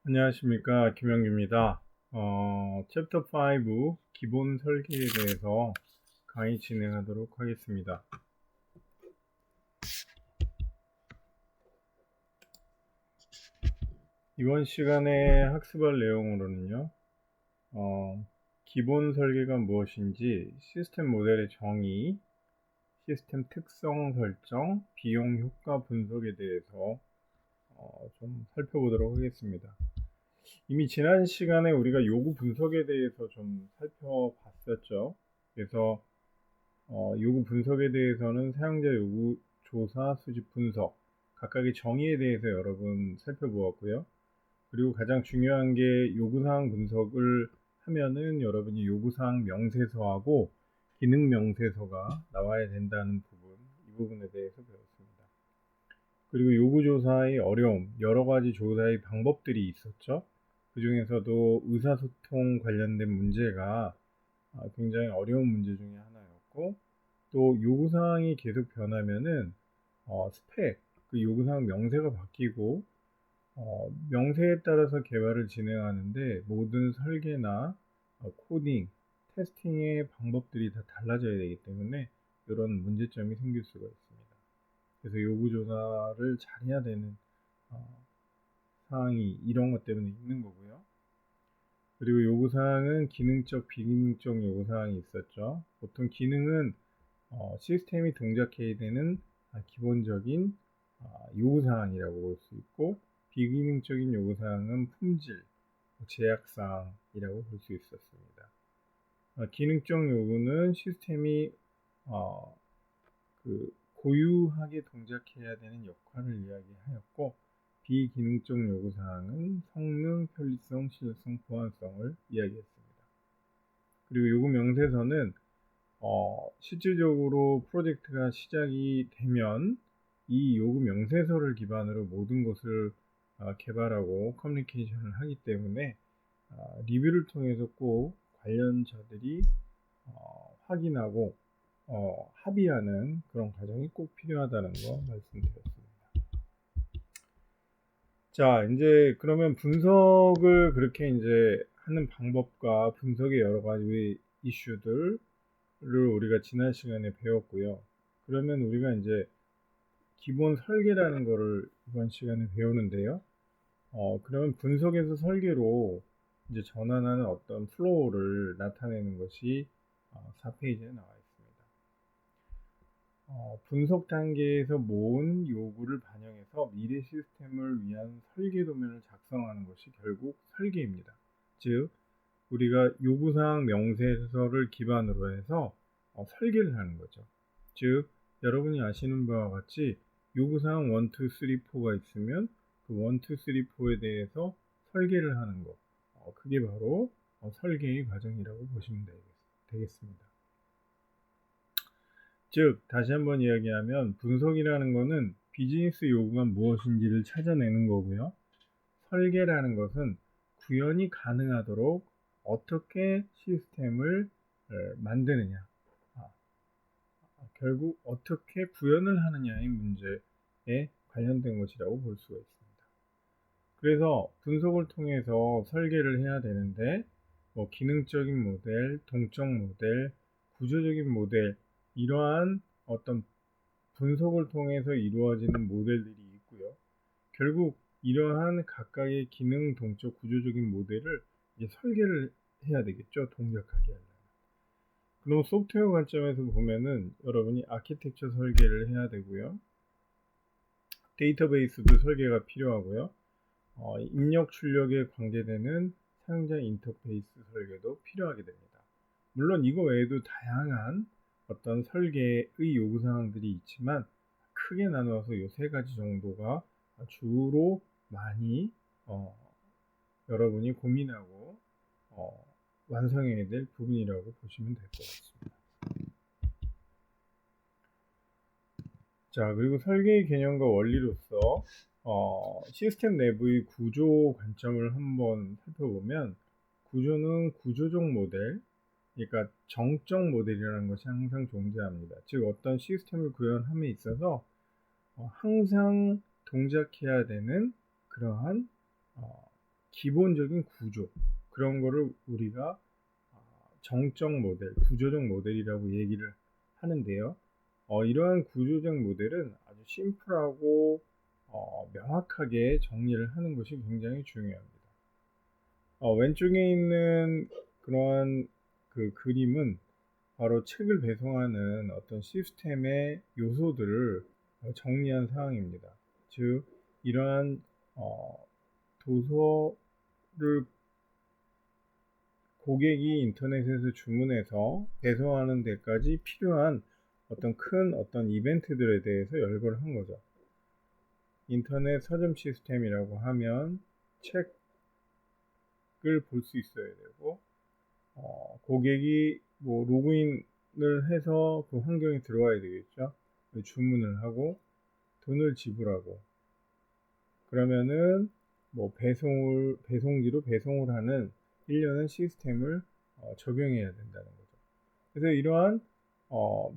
안녕하십니까, 김영규입니다. 챕터 5 기본 설계에 대해서 강의 진행하도록 하겠습니다. 이번 시간에 학습할 내용으로는요, 기본 설계가 무엇인지, 시스템 모델의 정의, 시스템 특성 설정, 비용 효과 분석에 대해서 좀 살펴보도록 하겠습니다. 이미 지난 시간에 우리가 요구 분석에 대해서 좀 살펴봤었죠. 그래서 요구 분석에 대해서는 사용자 요구 조사, 수집 분석, 각각의 정의에 대해서 여러 번 살펴보았고요. 그리고 가장 중요한 게 요구사항 분석을 하면은 여러분이 요구사항 명세서하고 기능 명세서가 나와야 된다는 부분, 이 부분에 대해서 배웠습니다. 그리고 요구조사의 어려움, 여러 가지 조사의 방법들이 있었죠. 그 중에서도 의사소통 관련된 문제가 굉장히 어려운 문제 중에 하나였고, 또 요구사항이 계속 변하면은 스펙, 그 요구사항 명세가 바뀌고 명세에 따라서 개발을 진행하는데 모든 설계나 코딩, 테스팅의 방법들이 다 달라져야 되기 때문에 이런 문제점이 생길 수가 있습니다. 그래서 요구조사를 잘해야 되는 어, 사항이 이런 것 때문에 있는 거고요. 그리고 요구사항은 기능적, 비기능적 요구사항이 있었죠. 보통 기능은 시스템이 동작해야 되는 기본적인 요구사항이라고 볼 수 있고, 비기능적인 요구사항은 품질, 제약사항이라고 볼 수 있었습니다. 기능적 요구는 시스템이 어, 고유하게 동작해야 되는 역할을 이야기하였고, 비기능적 요구사항은 성능, 편리성, 실효성, 보안성을 이야기했습니다. 그리고 요구 명세서는 실질적으로 프로젝트가 시작이 되면 이 요구 명세서를 기반으로 모든 것을 개발하고 커뮤니케이션을 하기 때문에 리뷰를 통해서 꼭 관련자들이 확인하고 합의하는 그런 과정이 꼭 필요하다는 거 말씀드렸습니다. 자, 이제 그러면 분석을 그렇게 이제 하는 방법과 분석의 여러 가지 이슈들을 우리가 지난 시간에 배웠고요. 그러면 우리가 이제 기본 설계라는 거를 이번 시간에 배우는데요. 그러면 분석에서 설계로 이제 전환하는 어떤 플로우를 나타내는 것이 4페이지에 나와 있습니다. 분석 단계에서 모은 요구를 반영해서 미래 시스템을 위한 설계 도면을 작성하는 것이 결국 설계입니다. 즉, 우리가 요구사항 명세서를 기반으로 해서 설계를 하는 거죠. 즉, 여러분이 아시는 바와 같이 요구사항 1, 2, 3, 4가 있으면 그 1, 2, 3, 4에 대해서 설계를 하는 것. 그게 바로 설계의 과정이라고 보시면 되겠습니다. 즉, 다시 한번 이야기하면 분석이라는 것은 비즈니스 요구가 무엇인지를 찾아내는 거고요. 설계라는 것은 구현이 가능하도록 어떻게 시스템을 만드느냐, 아, 결국 어떻게 구현을 하느냐의 문제에 관련된 것이라고 볼 수가 있습니다. 그래서 분석을 통해서 설계를 해야 되는데, 기능적인 모델, 동적 모델, 구조적인 모델, 이러한 어떤 분석을 통해서 이루어지는 모델들이 있고요. 결국 이러한 각각의 기능, 동적, 구조적인 모델을 이제 설계를 해야 되겠죠. 동작하게 하려면. 그럼 소프트웨어 관점에서 보면은 여러분이 아키텍처 설계를 해야 되고요. 데이터베이스도 설계가 필요하고요. 입력 출력에 관계되는 사용자 인터페이스 설계도 필요하게 됩니다. 물론 이거 외에도 다양한 어떤 설계의 요구사항들이 있지만 크게 나누어서 이 세 가지 정도가 주로 많이 여러분이 고민하고 완성해야 될 부분이라고 보시면 될 것 같습니다. 자, 그리고 설계의 개념과 원리로서 시스템 내부의 구조 관점을 한번 살펴보면, 구조는 구조적 모델, 그러니까 정적 모델이라는 것이 항상 존재합니다. 즉, 어떤 시스템을 구현함에 있어서 항상 동작해야 되는 그러한 기본적인 구조, 그런 거를 우리가 정적 모델, 구조적 모델이라고 얘기를 하는데요. 이러한 구조적 모델은 아주 심플하고 명확하게 정리를 하는 것이 굉장히 중요합니다. 왼쪽에 있는 그러한 그 그림은 바로 책을 배송하는 어떤 시스템의 요소들을 정리한 사항입니다. 즉, 이러한 도서를 고객이 인터넷에서 주문해서 배송하는 데까지 필요한 어떤 이벤트들에 대해서 열거를 한 거죠. 인터넷 서점 시스템이라고 하면 책을 볼 수 있어야 되고, 고객이 뭐 로그인을 해서 그 환경에 들어와야 되겠죠. 주문을 하고 돈을 지불하고, 그러면은 뭐 배송지로 배송을 하는 일련의 시스템을 적용해야 된다는 거죠. 그래서 이러한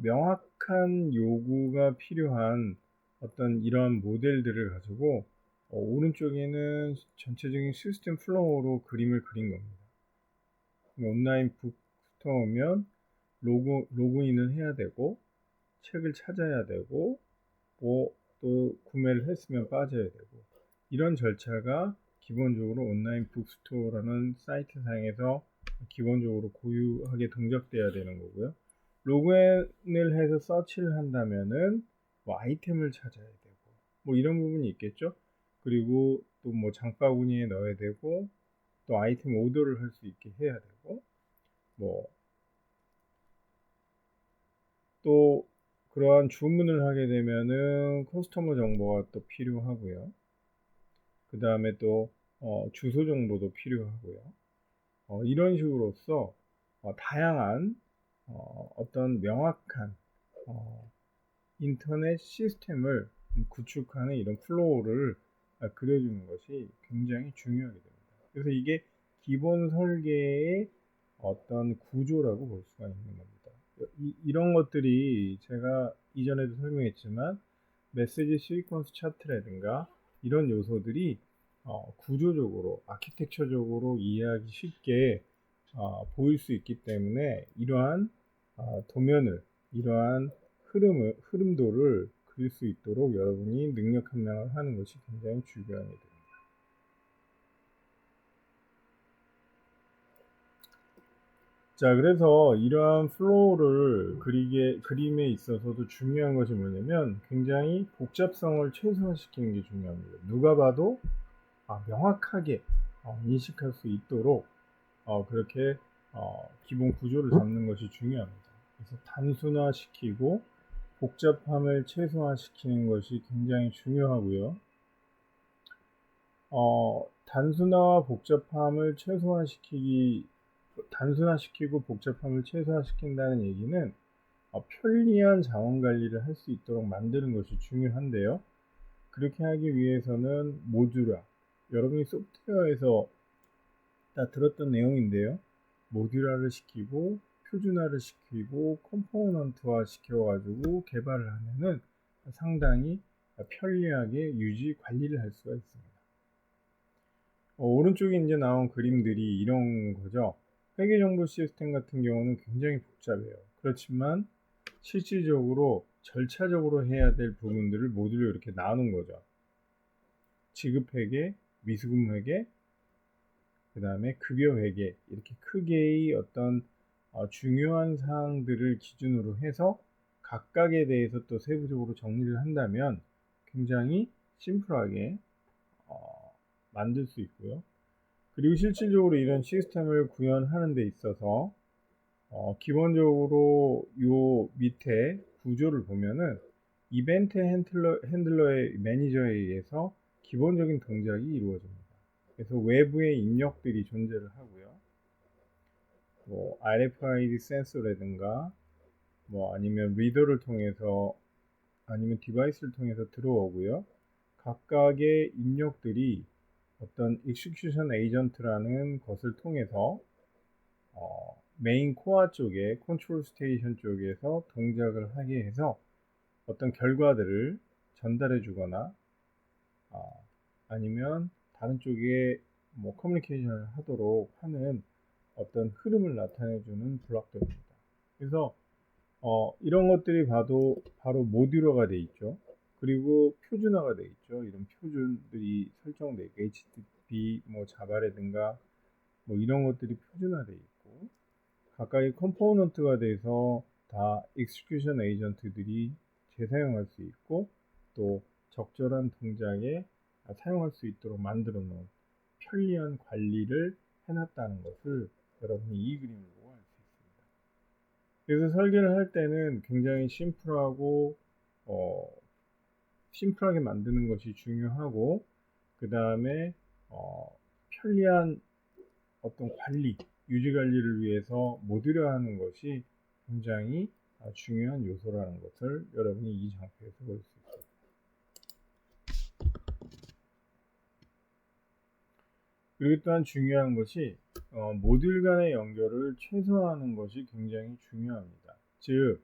명확한 요구가 필요한 어떤 이러한 모델들을 가지고 오른쪽에는 전체적인 시스템 플로우로 그림을 그린 겁니다. 온라인 북스토어면 로그인을 해야 되고, 책을 찾아야 되고, 또 구매를 했으면 빠져야 되고, 이런 절차가 기본적으로 온라인 북스토어라는 사이트 상에서 기본적으로 고유하게 동작돼야 되는 거고요. 로그인을 해서 서치를 한다면은 뭐 아이템을 찾아야 되고, 뭐 이런 부분이 있겠죠. 그리고 또 뭐 장바구니에 넣어야 되고, 또 아이템 오더를 할 수 있게 해야 되고, 뭐 또 그러한 주문을 하게 되면은 커스터머 정보가 또 필요하고요. 그 다음에 또 주소 정보도 필요하고요. 이런 식으로서 다양한 어떤 명확한 인터넷 시스템을 구축하는 이런 플로우를 그려주는 것이 굉장히 중요하게 됩니다. 그래서 이게 기본 설계의 어떤 구조라고 볼 수가 있는 겁니다. 이런 것들이 제가 이전에도 설명했지만 메시지 시퀀스 차트라든가 이런 요소들이 구조적으로, 아키텍처적으로 이해하기 쉽게 보일 수 있기 때문에 이러한 이러한 흐름도를 그릴 수 있도록 여러분이 능력 함양을 하는 것이 굉장히 중요합니다 자, 그래서 이러한 플로우를 그림에 있어서도 중요한 것이 뭐냐면 굉장히 복잡성을 최소화시키는 게 중요합니다. 누가 봐도 명확하게 인식할 수 있도록 그렇게 기본 구조를 잡는 것이 중요합니다. 그래서 단순화시키고 복잡함을 최소화시키는 것이 굉장히 중요하고요. 단순화시키고 복잡함을 최소화시킨다는 얘기는 편리한 자원 관리를 할 수 있도록 만드는 것이 중요한데요. 그렇게 하기 위해서는 모듈화, 여러분이 소프트웨어에서 다 들었던 내용인데요. 모듈화를 시키고 표준화를 시키고 컴포넌트화 시켜가지고 개발을 하면은 상당히 편리하게 유지 관리를 할 수가 있습니다. 오른쪽에 이제 나온 그림들이 이런 거죠. 회계정보 시스템 같은 경우는 굉장히 복잡해요. 그렇지만 실질적으로 절차적으로 해야 될 부분들을 모듈로 이렇게 나눈 거죠. 지급회계, 미수금회계, 그 다음에 급여회계, 이렇게 크게의 어떤 중요한 사항들을 기준으로 해서 각각에 대해서 또 세부적으로 정리를 한다면 굉장히 심플하게 만들 수 있고요. 그리고 실질적으로 이런 시스템을 구현하는 데 있어서 기본적으로 요 밑에 구조를 보면은 이벤트 핸들러의 매니저에 의해서 기본적인 동작이 이루어집니다. 그래서 외부의 입력들이 존재를 하고요. 뭐 RFID 센서라든가 뭐 아니면 리더를 통해서 아니면 디바이스를 통해서 들어오고요. 각각의 입력들이 어떤 익스큐션 에이전트라는 것을 통해서 메인 코어 쪽에 컨트롤 스테이션 쪽에서 동작을 하게 해서 어떤 결과들을 전달해 주거나 아니면 다른 쪽에 커뮤니케이션을 하도록 하는 어떤 흐름을 나타내주는 블록들입니다. 그래서 이런 것들이 봐도 바로 모듈화가 돼 있죠. 그리고 표준화가 돼 있죠. 이런 표준들이 설정돼 있고 HTTP, 자바라든가 이런 것들이 표준화돼 있고 각각의 컴포넌트가 돼서 다 execution 에이전트들이 재사용할 수 있고 또 적절한 동작에 사용할 수 있도록 만들어 놓은 편리한 관리를 해놨다는 것을 여러분이 이 그림을 보고 알 수 있습니다. 그래서 설계를 할 때는 굉장히 심플하게 만드는 것이 중요하고 그 다음에 편리한 어떤 유지 관리를 위해서 모듈화하는 것이 굉장히 중요한 요소라는 것을 여러분이 이 장표에서 볼 수 있습니다. 그리고 또한 중요한 것이 모듈 간의 연결을 최소화하는 것이 굉장히 중요합니다. 즉,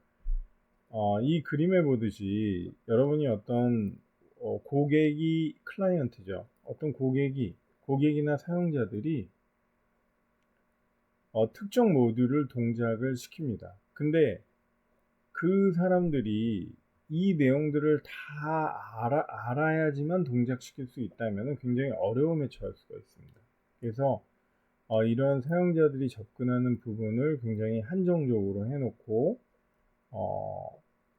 이 그림에 보듯이 여러분이 어떤 고객이 클라이언트죠. 어떤 고객이나 사용자들이 특정 모듈을 동작을 시킵니다. 근데 그 사람들이 이 내용들을 다 알아야지만 동작시킬 수 있다면 굉장히 어려움에 처할 수가 있습니다. 그래서 이런 사용자들이 접근하는 부분을 굉장히 한정적으로 해놓고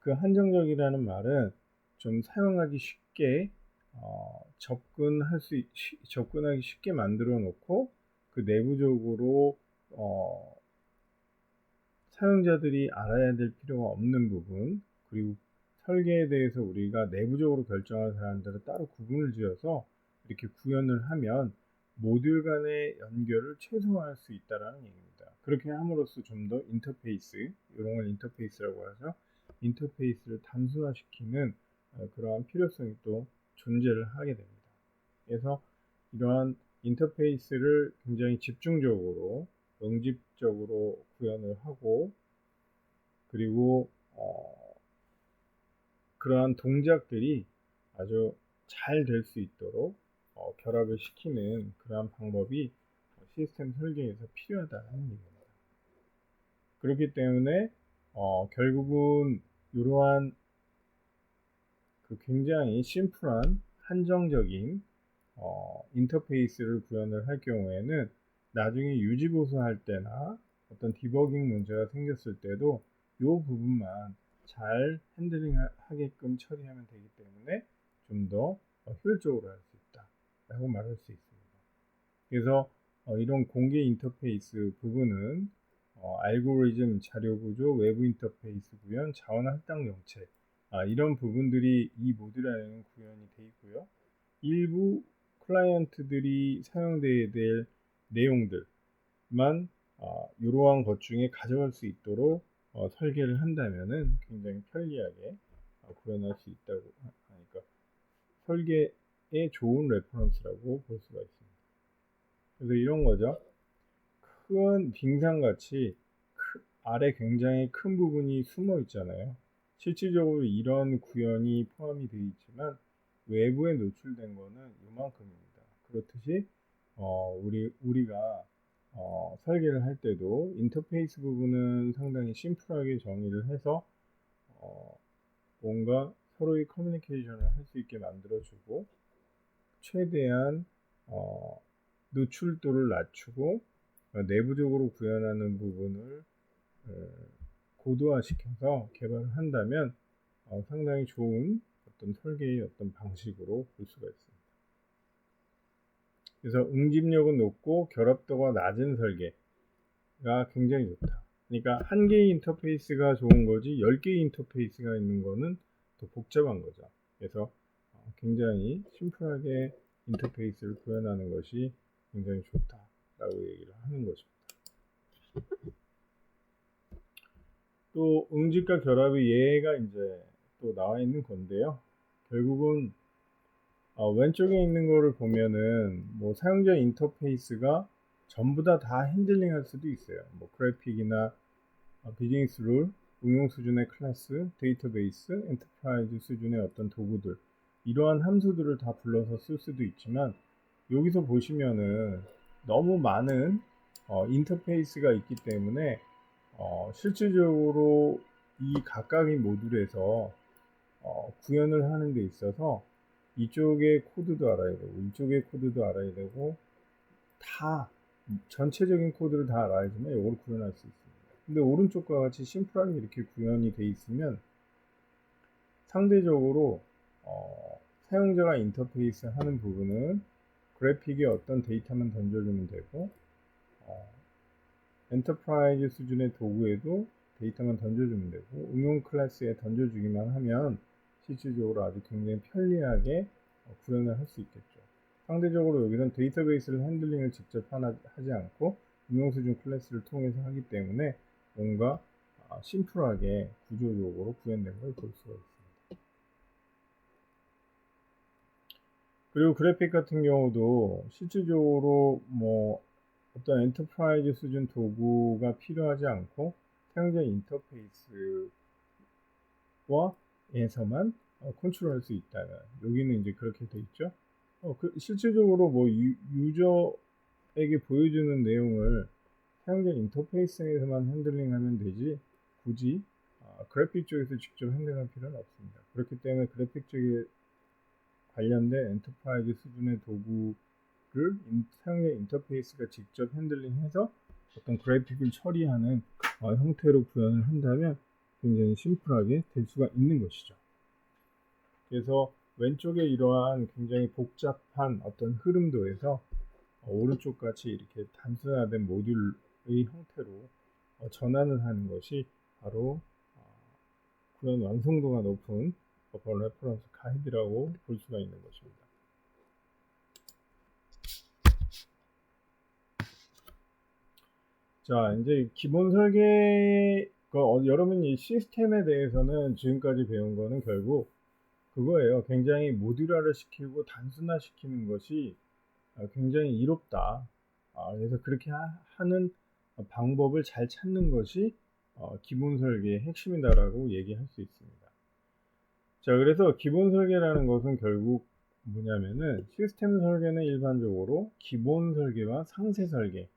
그 한정적이라는 말은 좀 사용하기 쉽게 접근하기 쉽게 만들어 놓고 그 내부적으로 사용자들이 알아야 될 필요가 없는 부분 그리고 설계에 대해서 우리가 내부적으로 결정할 사람들은 따로 구분을 지어서 이렇게 구현을 하면 모듈 간의 연결을 최소화할 수 있다는 얘기입니다. 그렇게 함으로써 좀 더 이런 걸 인터페이스라고 하죠. 인터페이스를 단순화시키는 그러한 필요성이 또 존재를 하게 됩니다. 그래서 이러한 인터페이스를 굉장히 집중적으로 응집적으로 구현을 하고 그리고 그러한 동작들이 아주 잘 될 수 있도록 결합을 시키는 그러한 방법이 시스템 설계에서 필요하다는 얘기입니다. 그렇기 때문에 결국은 이러한 굉장히 심플한 한정적인 인터페이스를 구현을 할 경우에는 나중에 유지보수할 때나 어떤 디버깅 문제가 생겼을 때도 이 부분만 잘 핸들링 하게끔 처리하면 되기 때문에 좀 더 효율적으로 할 수 있다 라고 말할 수 있습니다. 그래서 이런 공개 인터페이스 부분은 알고리즘, 자료구조, 외부 인터페이스 구현, 자원 할당 정책 이런 부분들이 이 모듈 안에는 구현이 되어 있고요. 일부 클라이언트들이 사용돼야 될 내용들만 이러한 것 중에 가져갈 수 있도록 설계를 한다면은 굉장히 편리하게 구현할 수 있다고 하니까 설계에 좋은 레퍼런스라고 볼 수가 있습니다. 그래서 이런 거죠. 큰 빙산같이 아래 굉장히 큰 부분이 숨어 있잖아요. 실질적으로 이런 구현이 포함이 되어 있지만 외부에 노출된 거는 이만큼입니다. 그렇듯이 우리가 설계를 할 때도 인터페이스 부분은 상당히 심플하게 정의를 해서 뭔가 서로의 커뮤니케이션을 할 수 있게 만들어주고 최대한 노출도를 낮추고 내부적으로 구현하는 부분을 고도화시켜서 개발을 한다면 상당히 좋은 어떤 설계의 어떤 방식으로 볼 수가 있습니다. 그래서 응집력은 높고 결합도가 낮은 설계가 굉장히 좋다. 그러니까 한 개의 인터페이스가 좋은 거지 10개의 인터페이스가 있는 거는 더 복잡한 거죠. 그래서 굉장히 심플하게 인터페이스를 구현하는 것이 굉장히 좋다라고 얘기를 하는 거죠. 또 응집과 결합의 예가 이제 또 나와 있는 건데요. 결국은 왼쪽에 있는 거를 보면은 사용자 인터페이스가 전부 다 핸들링 할 수도 있어요. 그래픽이나 비즈니스 룰, 응용 수준의 클래스, 데이터베이스, 엔터프라이즈 수준의 어떤 도구들 이러한 함수들을 다 불러서 쓸 수도 있지만 여기서 보시면은 너무 많은 인터페이스가 있기 때문에 실질적으로 이 각각의 모듈에서 구현을 하는 데 있어서 이쪽의 코드도 알아야 되고 이쪽의 코드도 알아야 되고 다 전체적인 코드를 다 알아야지만 이걸 구현할 수 있습니다. 근데 오른쪽과 같이 심플하게 이렇게 구현이 돼 있으면 상대적으로 사용자가 인터페이스 하는 부분은 그래픽에 어떤 데이터만 던져주면 되고 엔터프라이즈 수준의 도구에도 데이터만 던져주면 되고 응용 클래스에 던져주기만 하면 실질적으로 아주 굉장히 편리하게 구현을 할 수 있겠죠. 상대적으로 여기는 데이터베이스를 핸들링을 직접 하지 않고 응용 수준 클래스를 통해서 하기 때문에 뭔가 심플하게 구조적으로 구현된 걸 볼 수가 있습니다. 그리고 그래픽 같은 경우도 실질적으로 뭐 어떤 엔터프라이즈 수준 도구가 필요하지 않고 사용자 인터페이스와에서만 컨트롤할 수 있다는, 여기는 이제 그렇게 돼 있죠. 실질적으로 뭐 유저에게 보여주는 내용을 사용자 인터페이스에서만 핸들링하면 되지 굳이 그래픽 쪽에서 직접 핸들할 필요는 없습니다. 그렇기 때문에 그래픽 쪽에 관련된 엔터프라이즈 수준의 도구를 사용자 인터페이스가 직접 핸들링해서 어떤 그래픽을 처리하는 형태로 구현을 한다면 굉장히 심플하게 될 수가 있는 것이죠. 그래서 왼쪽에 이러한 굉장히 복잡한 어떤 흐름도에서 오른쪽 같이 이렇게 단순화된 모듈의 형태로 전환을 하는 것이 바로 그런 완성도가 높은 버퍼 레퍼런스 가이드라고 볼 수가 있는 것입니다. 자, 이제 기본 설계, 여러분이 시스템에 대해서는 지금까지 배운 거는 결국 그거예요. 굉장히 모듈화를 시키고 단순화 시키는 것이 굉장히 이롭다. 그래서 그렇게 하는 방법을 잘 찾는 것이 기본 설계의 핵심이다라고 얘기할 수 있습니다. 자, 그래서 기본 설계라는 것은 결국 뭐냐면은 시스템 설계는 일반적으로 기본 설계와 상세 설계로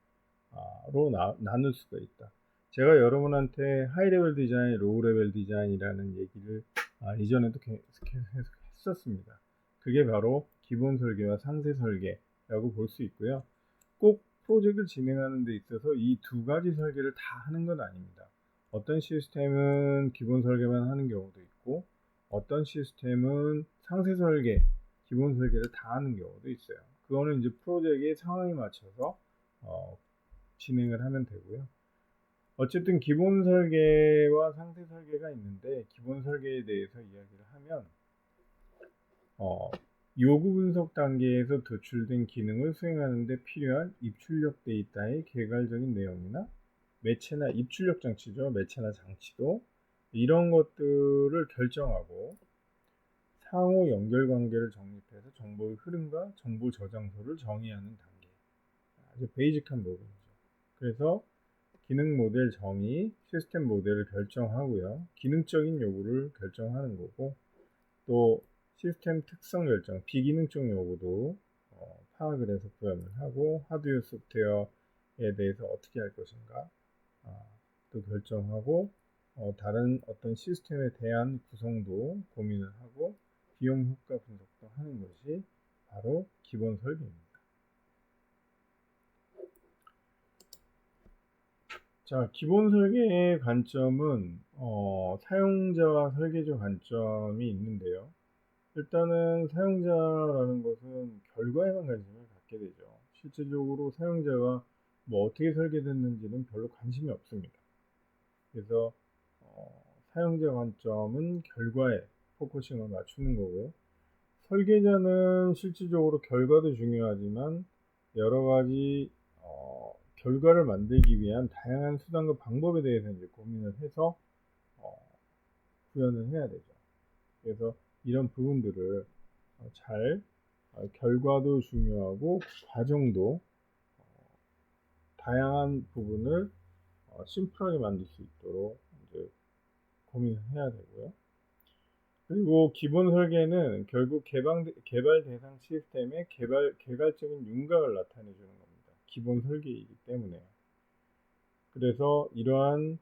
나눌 수가 있다. 제가 여러분한테 하이 레벨 디자인, 로우 레벨 디자인이라는 얘기를 이전에도 계속 했었습니다. 그게 바로 기본 설계와 상세 설계라고 볼 수 있고요. 꼭 프로젝트를 진행하는 데 있어서 이 두 가지 설계를 다 하는 건 아닙니다. 어떤 시스템은 기본 설계만 하는 경우도 있고 어떤 시스템은 상세 설계, 기본 설계를 다 하는 경우도 있어요. 그거는 이제 프로젝트의 상황에 맞춰서 진행을 하면 되고요. 어쨌든 기본 설계와 상세 설계가 있는데 기본 설계에 대해서 이야기를 하면 요구 분석 단계에서 도출된 기능을 수행하는 데 필요한 입출력 데이터의 개괄적인 내용이나 매체나 입출력 장치죠. 매체나 장치도 이런 것들을 결정하고 상호 연결 관계를 정립해서 정보의 흐름과 정보 저장소를 정의하는 단계. 아주 베이직한 부분이죠. 그래서 기능 모델 정의, 시스템 모델을 결정하고요. 기능적인 요구를 결정하는 거고 또 시스템 특성 결정, 비기능적 요구도 파악을 해서 구현을 하고 하드웨어 소프트웨어에 대해서 어떻게 할 것인가 또 결정하고 다른 어떤 시스템에 대한 구성도 고민을 하고 비용 효과 분석도 하는 것이 바로 기본 설계입니다. 자, 기본 설계의 관점은 사용자와 설계자 관점이 있는데요. 일단은 사용자라는 것은 결과에만 관심을 갖게 되죠. 실질적으로 사용자가 뭐 어떻게 설계됐는지는 별로 관심이 없습니다. 그래서 사용자 관점은 결과에 포커싱을 맞추는 거고요. 설계자는 실질적으로 결과도 중요하지만 여러 가지 결과를 만들기 위한 다양한 수단과 방법에 대해서 이제 고민을 해서 구현을 해야 되죠. 그래서 이런 부분들을 잘 결과도 중요하고 과정도 다양한 부분을 심플하게 만들 수 있도록 이제 고민을 해야 되고요. 그리고 기본 설계는 결국 개발 대상 시스템의 개괄적인 윤곽을 나타내 주는 겁니다. 기본 설계이기 때문에요. 그래서 이러한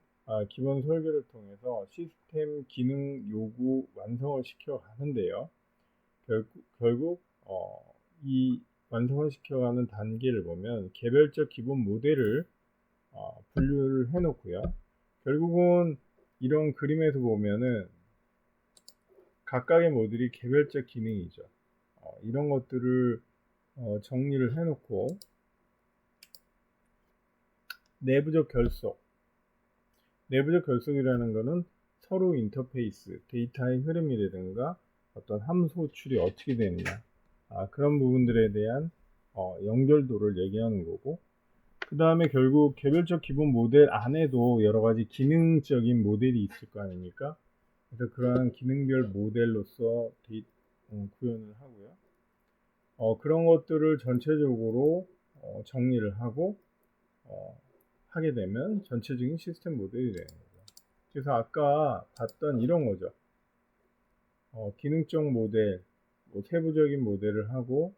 기본 설계를 통해서 시스템 기능 요구 완성을 시켜 가는데요. 결국 이 완성을 시켜가는 단계를 보면 개별적 기본 모델을 분류를 해 놓고요. 결국은 이런 그림에서 보면은 각각의 모듈이 개별적 기능이죠. 이런 것들을 정리를 해 놓고 내부적 결속이라는 것은 서로 인터페이스, 데이터의 흐름이라든가 어떤 함수 호출이 어떻게 되느냐, 그런 부분들에 대한 연결도를 얘기하는 거고, 그 다음에 결국 개별적 기본 모델 안에도 여러 가지 기능적인 모델이 있을 거 아닙니까? 그래서 그러한 기능별 모델로서 구현을 하고요. 그런 것들을 전체적으로 정리를 하고 하게 되면 전체적인 시스템 모델이 되는 거죠. 그래서 아까 봤던 이런 거죠. 기능적 모델, 세부적인 모델을 하고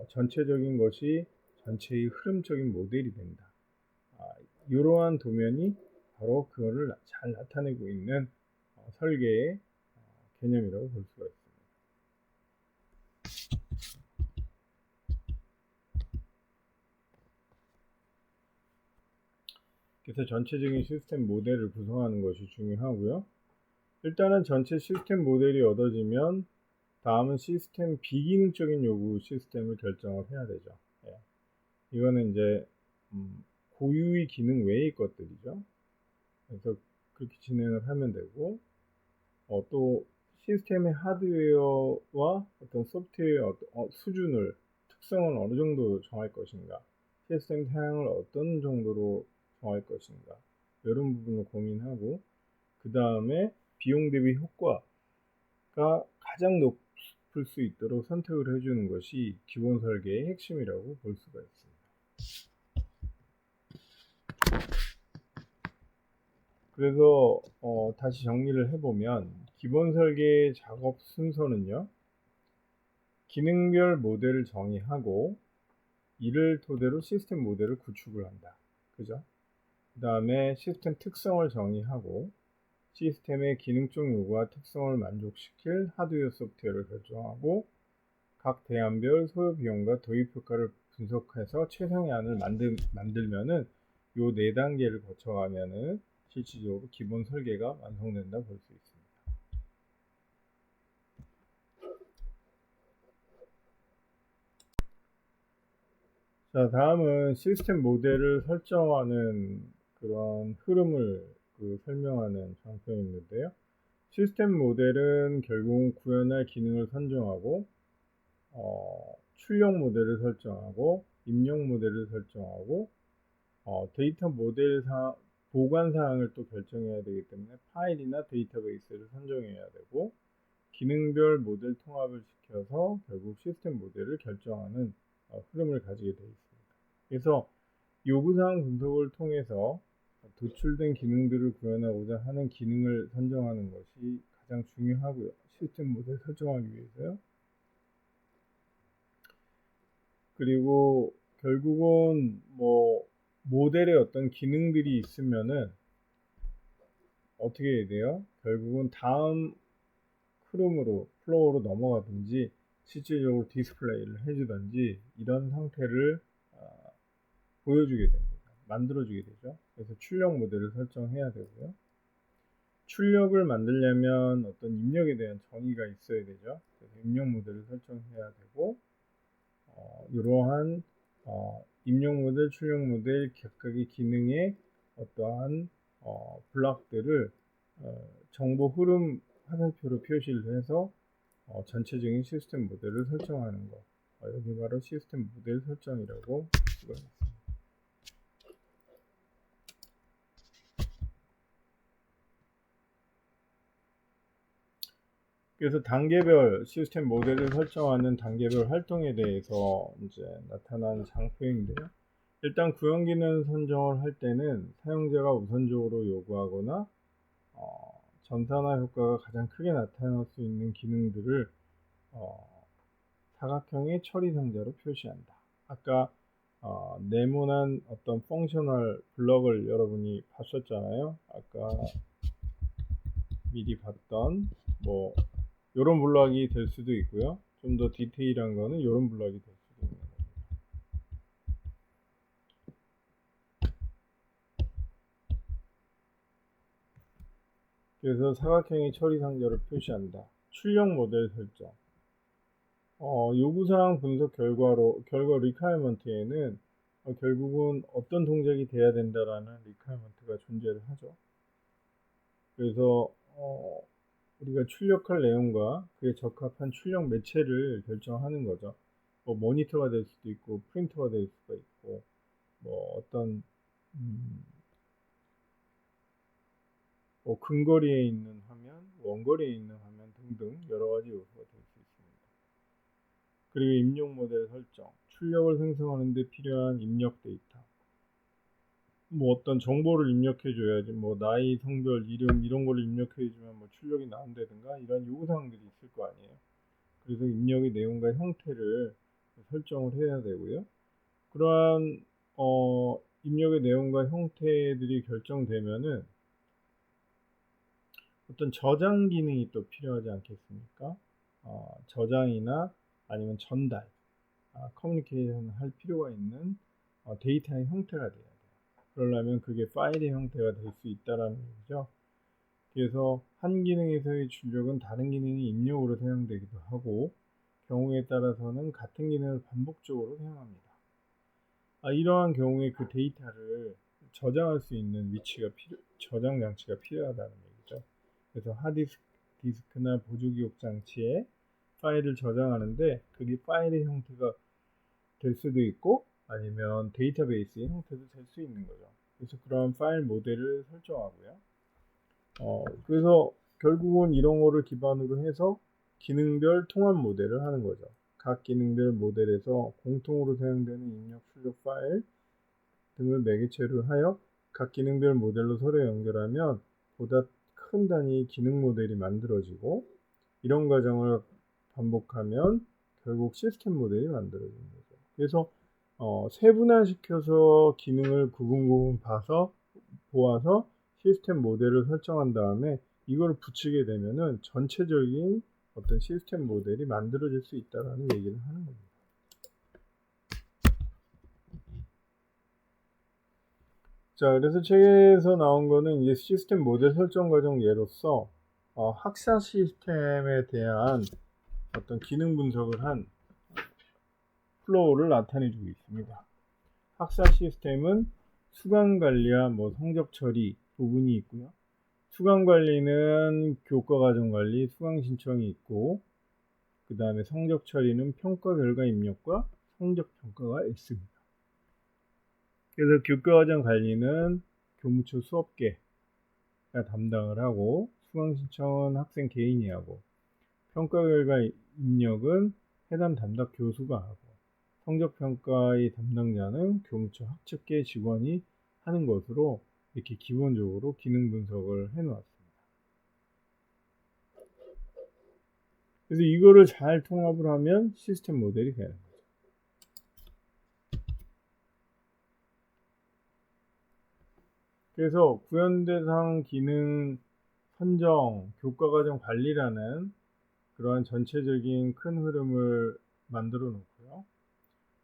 전체적인 것이 전체의 흐름적인 모델이 된다. 이러한 도면이 바로 그거를 잘 나타내고 있는 설계의 개념이라고 볼 수가 있습니다. 그래서 전체적인 시스템 모델을 구성하는 것이 중요하고요. 일단은 전체 시스템 모델이 얻어지면 다음은 시스템 비기능적인 요구 시스템을 결정을 해야 되죠. 예. 이거는 이제 고유의 기능 외의 것들이죠. 그래서 그렇게 진행을 하면 되고, 또 시스템의 하드웨어와 어떤 소프트웨어 수준을, 특성을 어느 정도 정할 것인가, 시스템 사양을 어떤 정도로 정할 것인가, 이런 부분을 고민하고, 그 다음에 비용 대비 효과가 가장 높을 수 있도록 선택을 해주는 것이 기본 설계의 핵심이라고 볼 수가 있습니다. 그래서 다시 정리를 해보면 기본 설계 작업 순서는요, 기능별 모델을 정의하고 이를 토대로 시스템 모델을 구축을 한다. 그죠? 그 다음에 시스템 특성을 정의하고 시스템의 기능적 요구와 특성을 만족시킬 하드웨어 소프트웨어를 결정하고 각 대안별 소요 비용과 도입 효과를 분석해서 최상의 안을 만들면은 요 네 단계를 거쳐가면은 실질적으로 기본 설계가 완성된다 볼 수 있습니다. 자, 다음은 시스템 모델을 설정하는 그런 흐름을 설명하는 장표가 있는데요. 시스템 모델은 결국 구현할 기능을 선정하고 출력 모델을 설정하고 입력 모델을 설정하고 데이터 모델 보관 사항을 또 결정해야 되기 때문에 파일이나 데이터베이스를 선정해야 되고 기능별 모델 통합을 시켜서 결국 시스템 모델을 결정하는 흐름을 가지게 되어 있습니다. 그래서 요구사항 분석을 통해서 도출된 기능들을 구현하고자 하는 기능을 선정하는 것이 가장 중요하고요. 시스템 모델 설정하기 위해서요. 그리고 결국은 모델에 어떤 기능들이 있으면은 어떻게 해야 돼요? 결국은 다음 흐름으로 플로우로 넘어가든지 실질적으로 디스플레이를 해주든지 이런 상태를 보여주게 됩니다. 만들어주게 되죠. 그래서 출력 모델을 설정해야 되고요. 출력을 만들려면 어떤 입력에 대한 정의가 있어야 되죠. 그래서 입력 모델을 설정해야 되고 이러한 입력 모델, 출력 모델 각각의 기능의 어떠한 블록들을 정보 흐름 화살표로 표시를 해서 전체적인 시스템 모델을 설정하는 것. 여기 바로 시스템 모델 설정이라고 볼 수가 있습니다. 그래서 단계별 시스템 모델을 설정하는 단계별 활동에 대해서 이제 나타난 장표인데요. 일단 구현 기능 선정을 할 때는 사용자가 우선적으로 요구하거나 전산화 효과가 가장 크게 나타날 수 있는 기능들을 사각형의 처리 상자로 표시한다. 아까 네모난 어떤 펑셔널 블럭을 여러분이 봤었잖아요. 아까 미리 봤던 뭐 이런 블럭이 될 수도 있고요. 좀 더 디테일한 거는 이런 블럭이 될 수도 있는 겁니다. 그래서 사각형의 처리 상자를 표시한다. 출력 모델 설정. 요구사항 분석 결과 리퀘어먼트에는 결국은 어떤 동작이 돼야 된다라는 리퀘어먼트가 존재를 하죠. 그래서 우리가 출력할 내용과 그에 적합한 출력 매체를 결정하는 거죠. 뭐 모니터가 될 수도 있고 프린터가 될 수가 있고 뭐 어떤 뭐 근거리에 있는 화면, 원거리에 있는 화면 등등 여러 가지 요소가 될 수 있습니다. 그리고 입력 모델 설정, 출력을 생성하는 데 필요한 입력 데이터. 뭐 어떤 정보를 입력해 줘야지 뭐 나이, 성별, 이름 이런 걸 입력해 주면 뭐 출력이 나온다든가 이런 요구사항들이 있을 거 아니에요. 그래서 입력의 내용과 형태를 설정을 해야 되고요. 그러한 입력의 내용과 형태들이 결정되면은 어떤 저장 기능이 또 필요하지 않겠습니까? 저장이나 아니면 전달, 커뮤니케이션 할 필요가 있는 데이터의 형태가 돼요. 그러려면 그게 파일의 형태가 될 수 있다라는 얘기죠. 그래서 한 기능에서의 출력은 다른 기능의 입력으로 사용되기도 하고 경우에 따라서는 같은 기능을 반복적으로 사용합니다. 이러한 경우에 그 데이터를 저장할 수 있는 저장 장치가 필요하다는 얘기죠. 그래서 하드디스크나 보조기록 장치에 파일을 저장하는데 그게 파일의 형태가 될 수도 있고 아니면 데이터베이스의 형태도 될 수 있는 거죠. 그래서 그런 파일 모델을 설정하고요. 그래서 결국은 이런 거를 기반으로 해서 기능별 통합 모델을 하는 거죠. 각 기능별 모델에서 공통으로 사용되는 입력 출력 파일 등을 매개체로 하여 각 기능별 모델로 서로 연결하면 보다 큰 단위의 기능 모델이 만들어지고 이런 과정을 반복하면 결국 시스템 모델이 만들어지는 거죠. 그래서 세분화시켜서 기능을 구분 보아서 시스템 모델을 설정한 다음에 이걸 붙이게 되면은 전체적인 어떤 시스템 모델이 만들어질 수 있다라는 얘기를 하는 겁니다. 자, 그래서 책에서 나온 거는 이제 시스템 모델 설정 과정 예로서 학사 시스템에 대한 어떤 기능 분석을 한 플로우를 나타내주고 있습니다. 학사 시스템은 수강 관리와 뭐 성적 처리 부분이 있고요. 수강 관리는 교과 과정 관리, 수강 신청이 있고 그 다음에 성적 처리는 평가 결과 입력과 성적 평가가 있습니다. 그래서 교과 과정 관리는 교무처 수업계가 담당을 하고 수강 신청은 학생 개인이 하고 평가 결과 입력은 해당 담당 교수가 하고 성적 평가의 담당자는 교무처 학측계 직원이 하는 것으로 이렇게 기본적으로 기능 분석을 해놓았습니다. 그래서 이거를 잘 통합을 하면 시스템 모델이 되는 거죠. 그래서 구현대상 기능 선정, 교과과정 관리라는 그러한 전체적인 큰 흐름을 만들어 놓고요.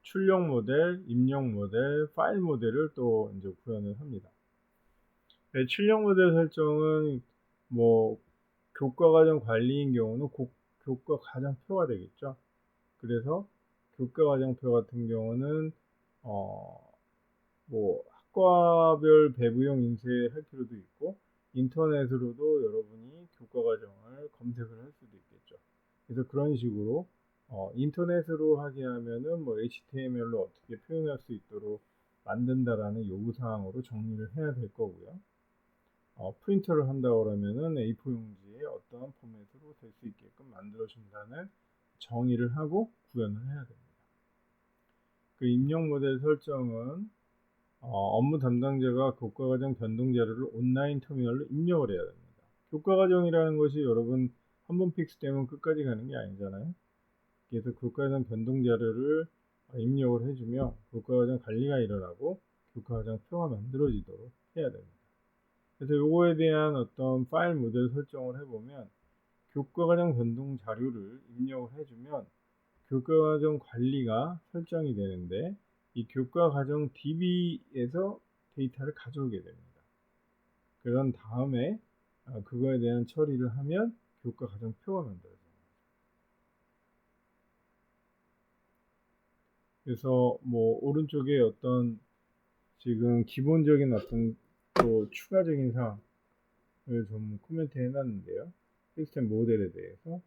출력 모델, 입력 모델, 파일 모델을 또 이제 구현을 합니다. 네, 출력 모델 설정은 뭐 교과과정 관리인 경우는 교과과정표가 되겠죠. 그래서 교과과정표 같은 경우는 뭐 학과별 배부형 인쇄할 필요도 있고 인터넷으로도 여러분이 교과과정을 검색을 할 수도 있겠죠. 그래서 그런 식으로 인터넷으로 하게 하면은 뭐 HTML로 어떻게 표현할 수 있도록 만든다라는 요구사항으로 정리를 해야 될 거고요. 프린터를 한다고 그러면은 A4 용지에 어떠한 포맷으로 될 수 있게끔 만들어준다는 정의를 하고 구현을 해야 됩니다. 그 입력 모델 설정은 업무 담당자가 교과과정 변동 자료를 온라인 터미널로 입력을 해야 됩니다. 교과 과정이라는 것이 여러분 한 번 픽스되면 끝까지 가는 게 아니잖아요. 그래서 교과 과정 변동 자료를 입력을 해주며 교과 과정 관리가 일어나고 교과 과정 표가 만들어지도록 해야 됩니다. 그래서 요거에 대한 어떤 파일 모델 설정을 해보면 교과 과정 변동 자료를 입력을 해주면 교과 과정 관리가 설정이 되는데 이 교과 과정 DB에서 데이터를 가져오게 됩니다. 그런 다음에 그거에 대한 처리를 하면 교과 과정 표가 만들어져요. 그래서 뭐 오른쪽에 어떤 지금 기본적인 어떤 또 추가적인 사항을 좀 코멘트 해놨는데요. 시스템 모델에 대해서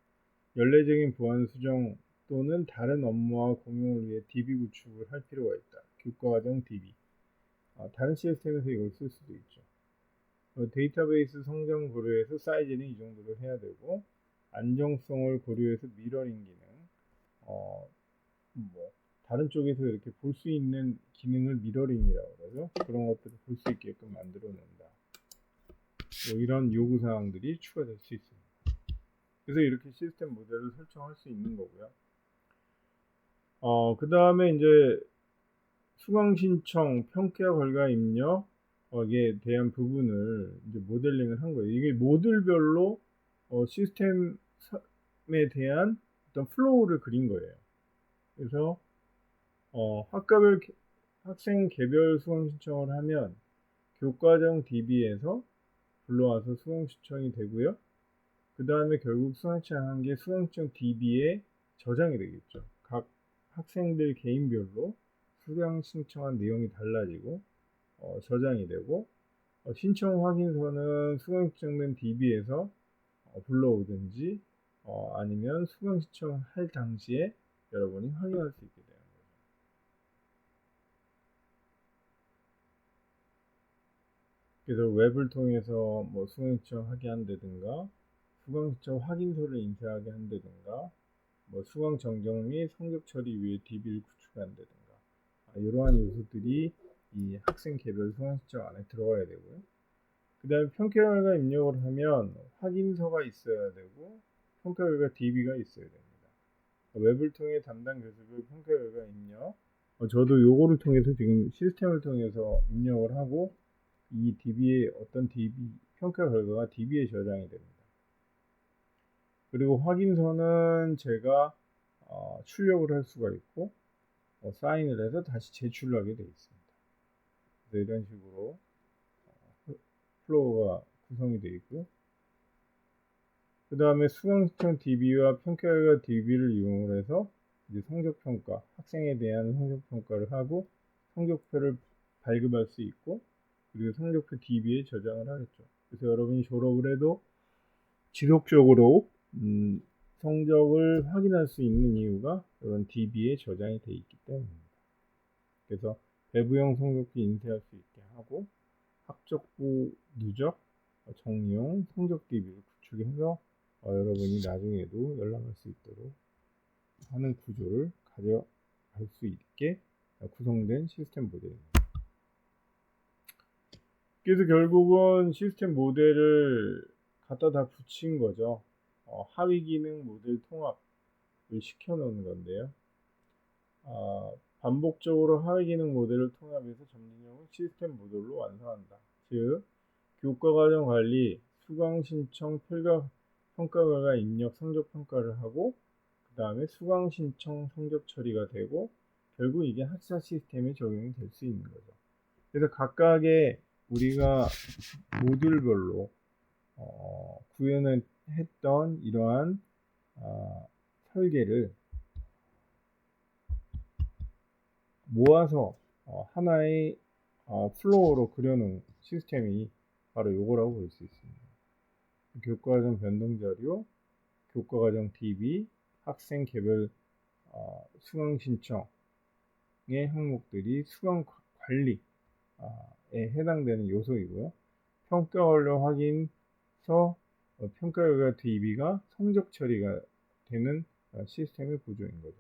연례적인 보안 수정 또는 다른 업무와 공용을 위해 DB 구축을 할 필요가 있다. 교과 과정 DB. 다른 시스템에서 이걸 쓸 수도 있죠. 데이터베이스 성장 고려해서 사이즈는 이 정도로 해야 되고 안정성을 고려해서 미러링 기능, 뭐 다른 쪽에서 이렇게 볼 수 있는 기능을 미러링이라고 그러죠. 그런 것들을 볼 수 있게끔 만들어 놓는다. 뭐 이런 요구 사항들이 추가될 수 있습니다. 그래서 이렇게 시스템 모델을 설정할 수 있는 거고요. 그 다음에 이제 수강 신청, 평가 결과 입력에 대한 부분을 이제 모델링을 한 거예요. 이게 모듈별로 시스템에 대한 어떤 플로우를 그린 거예요. 그래서 학과별 학생 개별 수강 신청을 하면 교과정 DB에서 불러와서 수강 신청이 되고요. 그 다음에 결국 수강 신청한 게 수강 신청 DB에 저장이 되겠죠. 각 학생들 개인별로 수강 신청한 내용이 달라지고 저장이 되고 신청 확인서는 수강 신청된 DB에서 불러오든지 아니면 수강 신청할 당시에 여러분이 확인할 수 있게 되는 거죠. 그래서 웹을 통해서 뭐 수강 신청하게 한다든가 수강 신청 확인서를 인쇄하게 한다든가 뭐 수강 정정 및 성적 처리 위해 DB를 구축한다든가 이러한 요소들이 이 학생 개별 수강 신청 안에 들어가야 되고요. 그 다음에 평가 결과 입력을 하면 확인서가 있어야 되고 평가 결과 DB가 있어야 됩니다. 웹을 통해 담당 교수별 평가 결과 입력. 저도 요거를 통해서 지금 시스템을 통해서 입력을 하고 이 DB의 어떤 DB 평가 결과가 DB에 저장이 됩니다. 그리고 확인서는 제가 출력을 할 수가 있고 사인을 해서 다시 제출하게 되어 있습니다. 그래서 이런 식으로 플로우가 구성이 되어 있고요. 그 다음에 수강 신청 DB와 평가 결과 DB를 이용을 해서 이제 성적평가, 학생에 대한 성적평가를 하고 성적표를 발급할 수 있고 그리고 성적표 DB에 저장을 하겠죠. 그래서 여러분이 졸업을 해도 지속적으로 성적을 확인할 수 있는 이유가 이런 DB에 저장이 되어 있기 때문입니다. 그래서 배부형 성적표 인쇄할 수 있게 하고 학적부 누적, 정리용 성적 DB를 구축해서 여러분이 나중에도 연락할 수 있도록 하는 구조를 가져갈 수 있게 구성된 시스템 모델입니다. 그래서 결국은 시스템 모델을 갖다 다 붙인 거죠. 하위 기능 모델 통합을 시켜 놓은 건데요. 반복적으로 하위 기능 모델을 통합해서 점진형을 시스템 모델로 완성한다. 즉, 교과 과정 관리, 수강 신청, 평가 결과 입력, 성적 평가를 하고 그 다음에 수강 신청 성적 처리가 되고 결국 이게 학사 시스템에 적용이 될 수 있는 거죠. 그래서 각각의 우리가 모듈별로 구현을 했던 이러한 설계를 모아서 하나의 플로우로 그려놓은 시스템이 바로 이거라고 볼 수 있습니다. 교과과정 변동자료, 교과과정 DB, 학생 개별 수강 신청의 항목들이 수강 관리에 해당되는 요소이고요. 평가 완료 확인서, 평가 결과 DB가 성적 처리가 되는 시스템의 구조인 거죠.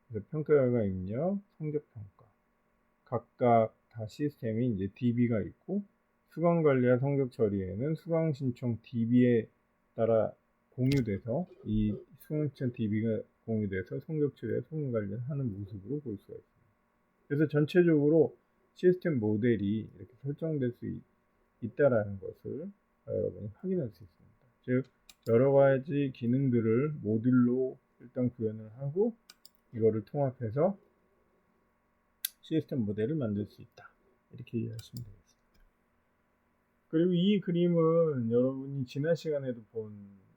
그래서 평가 결과 입력, 성적 평가. 각각 다 시스템이 이제 DB가 있고 수강 관리와 성적 처리에는 수강 신청 DB에 따라 공유돼서 이 수강 신청 DB가 공유돼서 성적 처리와 수강 관리를 하는 모습으로 볼 수가 있습니다. 그래서 전체적으로 시스템 모델이 이렇게 설정될 수 있다라는 것을 여러분이 확인할 수 있습니다. 즉 여러 가지 기능들을 모듈로 일단 구현을 하고 이거를 통합해서 시스템 모델을 만들 수 있다. 이렇게 이해하시면 되겠습니다. 그리고 이 그림은 여러분이 지난 시간에도 본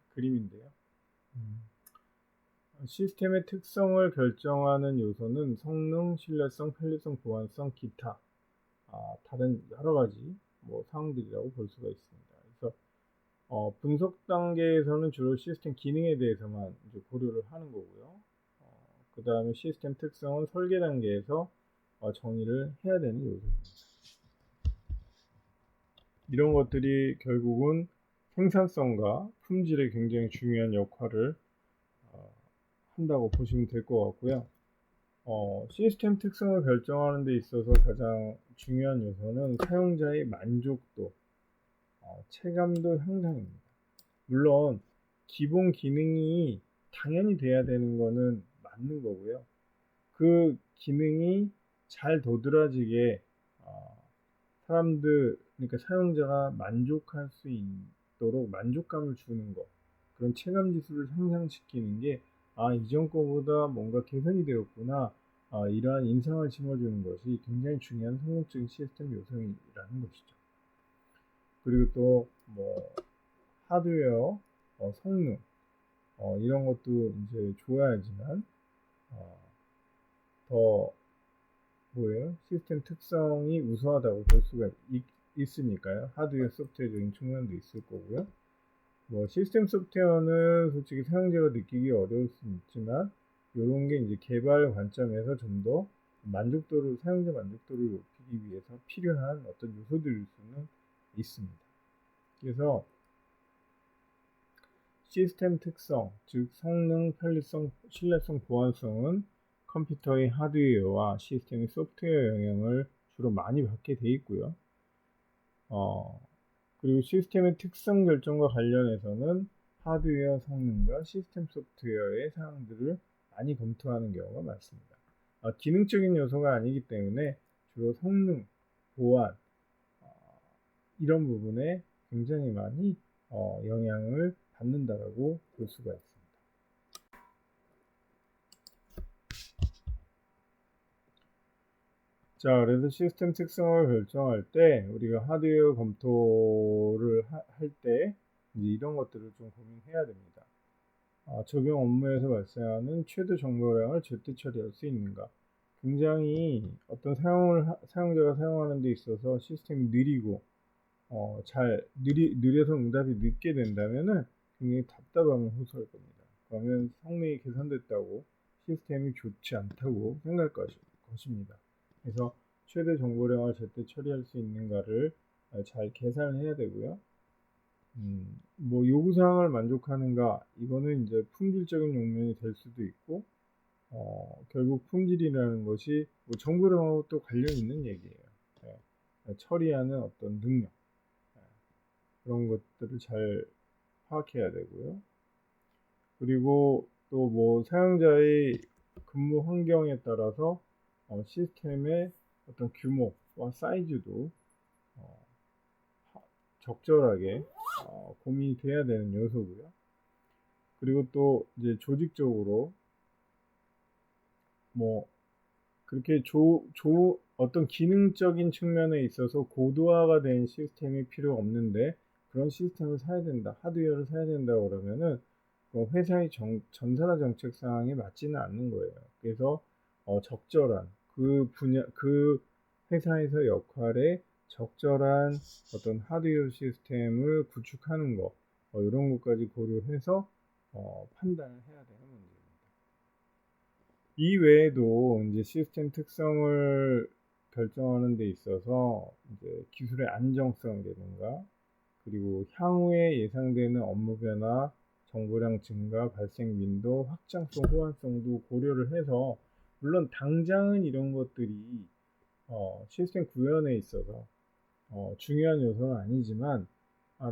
그림인데요. 시스템의 특성을 결정하는 요소는 성능, 신뢰성, 편리성, 보안성, 기타 다른 여러 가지 사항들이라고 볼 수가 있습니다. 그래서 분석 단계에서는 주로 시스템 기능에 대해서만 이제 고려를 하는 거고요. 그 다음에 시스템 특성은 설계 단계에서 정의를 해야 되는 요소입니다. 이런 것들이 결국은 생산성과 품질에 굉장히 중요한 역할을 한다고 보시면 될 것 같고요. 시스템 특성을 결정하는 데 있어서 가장 중요한 요소는 사용자의 만족도, 체감도 향상입니다. 물론 기본 기능이 당연히 돼야 되는 거는 맞는 거고요. 그 기능이 잘 도드라지게 사람들, 그러니까 사용자가 만족할 수 있도록 만족감을 주는 것, 그런 체감 지수를 향상시키는 게 이전 거보다 뭔가 개선이 되었구나, 이러한 인상을 심어주는 것이 굉장히 중요한 성공적인 시스템 요소이라는 것이죠. 그리고 또 하드웨어, 성능 이런 것도 이제 좋아야지만 더 시스템 특성이 우수하다고 볼 수가 있으니까요. 하드웨어, 소프트웨어적인 측면도 있을 거고요. 시스템 소프트웨어는 솔직히 사용자가 느끼기 어려울 수 있지만 이런 게 이제 개발 관점에서 좀 더 사용자 만족도를 높이기 위해서 필요한 어떤 요소들일 수는 있습니다. 그래서 시스템 특성, 즉 성능, 편리성, 신뢰성, 보안성은 컴퓨터의 하드웨어와 시스템의 소프트웨어 영향을 주로 많이 받게 돼 있고요. 그리고 시스템의 특성 결정과 관련해서는 하드웨어 성능과 시스템 소프트웨어의 사항들을 많이 검토하는 경우가 많습니다. 기능적인 요소가 아니기 때문에 주로 성능, 보안 이런 부분에 굉장히 많이 영향을 받는다라고 볼 수가 있습니다. 자, 그래서 시스템 특성을 결정할 때 우리가 하드웨어 검토를 할 때 이런 것들을 좀 고민해야 됩니다. 적용 업무에서 발생하는 최대 정보량을 제때 처리할 수 있는가? 굉장히 어떤 사용자가 사용하는 데 있어서 시스템이 느리고 느려서 응답이 늦게 된다면은 굉장히 답답함을 호소할 겁니다. 그러면 성능이 개선됐다고 시스템이 좋지 않다고 생각할 것입니다. 그래서 최대 정보량을 제때 처리할 수 있는가를 잘 계산을 해야 되고요. 요구사항을 만족하는가, 이거는 이제 품질적인 용면이 될 수도 있고, 결국 품질이라는 것이 정보량하고 또 관련 있는 얘기예요. 처리하는 어떤 능력, 그런 것들을 잘 파악해야 되고요. 그리고 또 사용자의 근무 환경에 따라서 시스템의 어떤 규모와 사이즈도 적절하게 고민이 돼야 되는 요소고요. 그리고 또 이제 조직적으로 그렇게 어떤 기능적인 측면에 있어서 고도화가 된 시스템이 필요 없는데 그런 시스템을 사야 된다, 하드웨어를 사야 된다 그러면은 회사의 전산화 정책 사항에 맞지는 않는 거예요. 그래서 적절한 그 회사에서 역할에 적절한 어떤 하드웨어 시스템을 구축하는 거 이런 것까지 고려해서 판단을 해야 되는 문제입니다. 이 외에도 이제 시스템 특성을 결정하는 데 있어서 이제 기술의 안정성이라든가 그리고 향후에 예상되는 업무 변화, 정보량 증가, 발생 빈도, 확장성, 호환성도 고려를 해서 물론 당장은 이런 것들이 시스템 구현에 있어서 중요한 요소는 아니지만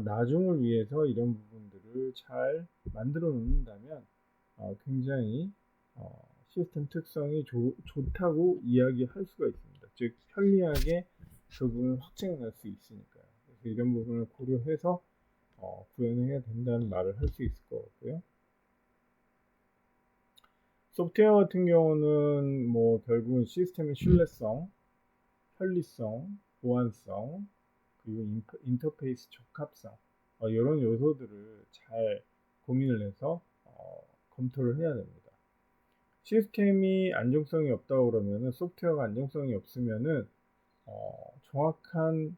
나중을 위해서 이런 부분들을 잘 만들어 놓는다면 굉장히 시스템 특성이 좋다고 이야기할 수가 있습니다. 즉 편리하게 그 부분을 확증해 낼 수 있으니까요. 그래서 이런 부분을 고려해서 구현을 해야 된다는 말을 할 수 있을 것 같고요. 소프트웨어 같은 경우는 뭐 결국은 시스템의 신뢰성, 편리성, 보안성, 그리고 인터페이스 적합성 이런 요소들을 잘 고민을 해서 검토를 해야 됩니다. 시스템이 안정성이 없다고 그러면은 소프트웨어가 안정성이 없으면은 정확한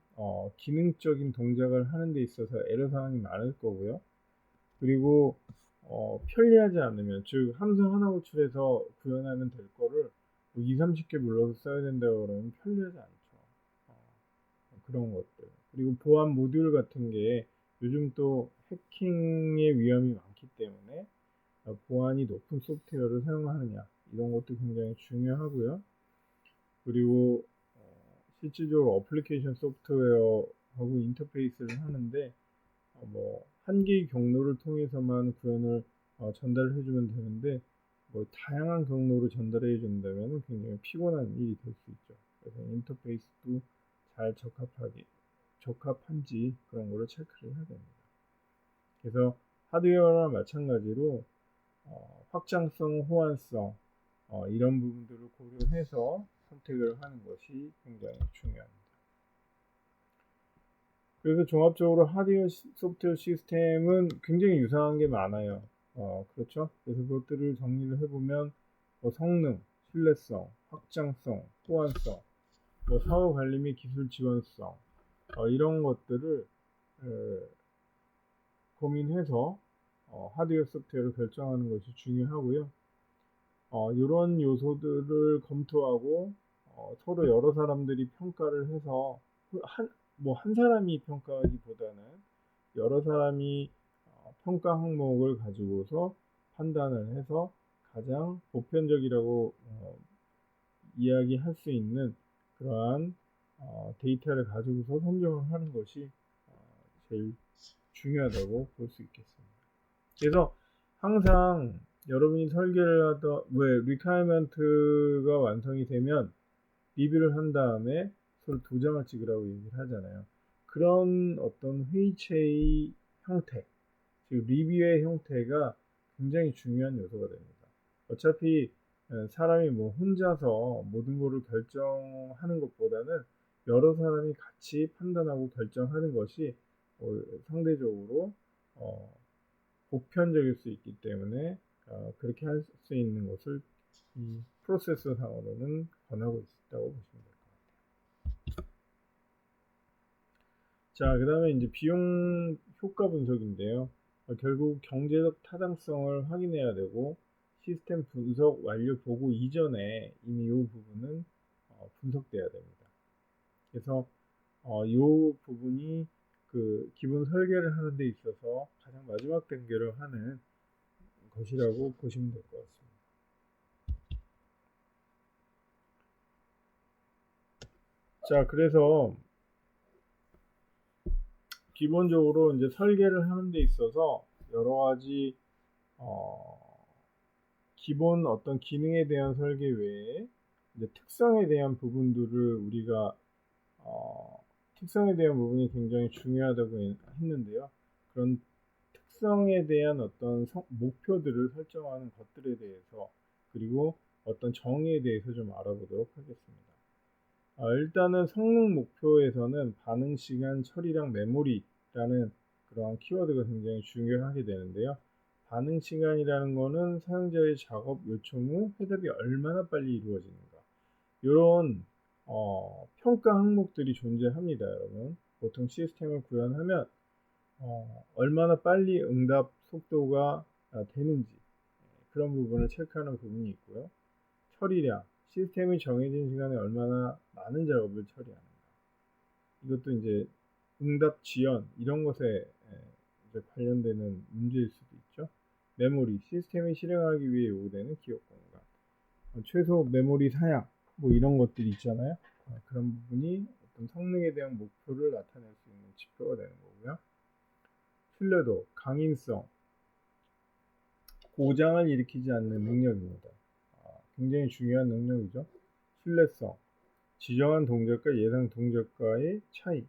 기능적인 동작을 하는 데 있어서 애로 사항이 많을 거고요. 그리고 편리하지 않으면 즉 함수 하나 호출해서 구현하면 될 거를 뭐 2, 30개 불러서 써야 된다고 그러면 편리하지 않죠. 그런 것들. 그리고 보안 모듈 같은 게 요즘 또 해킹의 위험이 많기 때문에 보안이 높은 소프트웨어를 사용하느냐 이런 것도 굉장히 중요하고요. 그리고 실질적으로 어플리케이션 소프트웨어하고 인터페이스를 하는데 뭐 한 개의 경로를 통해서만 구현을 전달을 해주면 되는데 뭐 다양한 경로로 전달해 준다면 굉장히 피곤한 일이 될 수 있죠. 그래서 인터페이스도 잘 적합한지 그런 거를 체크를 해야 됩니다. 그래서 하드웨어와 마찬가지로 확장성, 호환성 이런 부분들을 고려해서 선택을 하는 것이 굉장히 중요합니다. 그래서 종합적으로 하드웨어, 소프트웨어 시스템은 굉장히 유사한 게 많아요. 그렇죠? 그래서 그것들을 정리를 해보면 성능, 신뢰성, 확장성, 호환성, 사후 관리 및 기술 지원성 이런 것들을 고민해서 하드웨어, 소프트웨어를 결정하는 것이 중요하고요. 이런 요소들을 검토하고 서로 여러 사람들이 평가를 해서 한 사람이 평가하기보다는 여러 사람이 평가 항목을 가지고서 판단을 해서 가장 보편적이라고 이야기할 수 있는 그러한 데이터를 가지고서 선정을 하는 것이 제일 중요하다고 볼 수 있겠습니다. 그래서 항상 여러분이 설계를 하던 리퀘어먼트가 완성이 되면 리뷰를 한 다음에 서로 도장을 찍으라고 얘기를 하잖아요. 그런 어떤 회의체의 형태, 즉 리뷰의 형태가 굉장히 중요한 요소가 됩니다. 어차피 사람이 뭐 혼자서 모든 것을 결정하는 것보다는 여러 사람이 같이 판단하고 결정하는 것이 상대적으로 보편적일 수 있기 때문에 그렇게 할 수 있는 것을 이 프로세서 상으로는 권하고 있다고 보시면 될 것 같아요. 자, 그 다음에 이제 비용 효과 분석인데요. 결국 경제적 타당성을 확인해야 되고 시스템 분석 완료 보고 이전에 이미 이 부분은 분석돼야 됩니다. 그래서 이 부분이 그 기본 설계를 하는 데 있어서 가장 마지막 단계를 하는 것이라고 보시면 될 것 같습니다. 자, 그래서 기본적으로 이제 설계를 하는 데 있어서 여러 가지 기본 어떤 기능에 대한 설계 외에 이제 특성에 대한 부분들을 우리가 특성에 대한 부분이 굉장히 중요하다고 했는데요. 그런 특성에 대한 어떤 목표들을 설정하는 것들에 대해서 그리고 어떤 정의에 대해서 좀 알아보도록 하겠습니다. 일단은 성능 목표에서는 반응 시간, 처리량, 메모리라는 그러한 키워드가 굉장히 중요하게 되는데요. 반응 시간이라는 거는 사용자의 작업 요청 후 해답이 얼마나 빨리 이루어지는가. 이런 평가 항목들이 존재합니다, 여러분. 보통 시스템을 구현하면 얼마나 빨리 응답 속도가 되는지 그런 부분을 체크하는 부분이 있고요. 처리량, 시스템이 정해진 시간에 얼마나 많은 작업을 처리하는가. 이것도 이제 응답 지연 이런 것에 이제 관련되는 문제일 수도 있죠. 메모리, 시스템이 실행하기 위해 요구되는 기억 공간, 최소 메모리 사양, 뭐 이런 것들이 있잖아요. 그런 부분이 어떤 성능에 대한 목표를 불확인성, 고장을 일으키지 않는 능력입니다. 굉장히 중요한 능력이죠. 신뢰성, 지정한 동작과 예상 동작과의 차이.